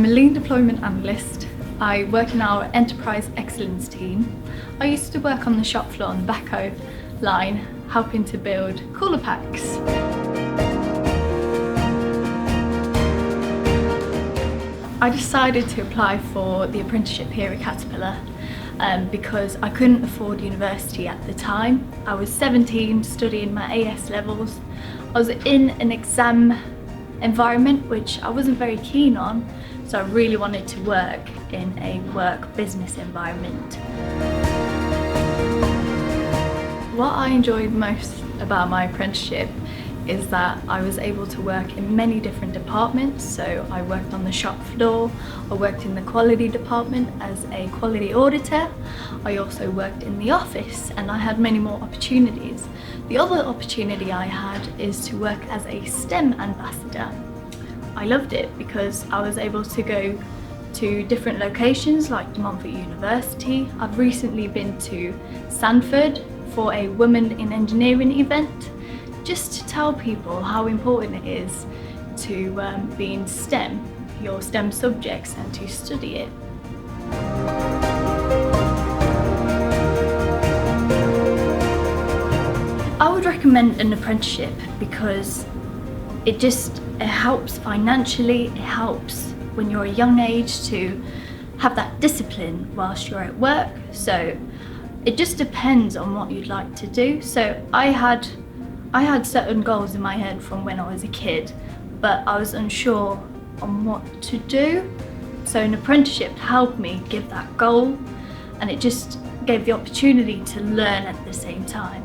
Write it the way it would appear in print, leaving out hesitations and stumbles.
I'm a lean deployment analyst. I work in our enterprise excellence team. I used to work on the shop floor on the backhoe line, helping to build cooler packs. I decided to apply for the apprenticeship here at Caterpillar because I couldn't afford university at the time. I was 17, studying my AS levels. I was in an exam environment which I wasn't very keen on, so I really wanted to work in a work business environment. What I enjoyed most about my apprenticeship is that I was able to work in many different departments. So I worked on the shop floor, I worked in the quality department as a quality auditor, I also worked in the office, and I had many more opportunities. The other opportunity I had is to work as a STEM ambassador. I loved it because I was able to go to different locations like De Montfort University. I've recently been to Sanford for a Women in Engineering event, just to tell people how important it is to be in STEM, your STEM subjects, and to study it. I would recommend an apprenticeship because it helps financially, it helps when you're a young age to have that discipline whilst you're at work. So it just depends on what you'd like to do. So I had certain goals in my head from when I was a kid, but I was unsure on what to do. So an apprenticeship helped me give that goal, and it just gave the opportunity to learn at the same time.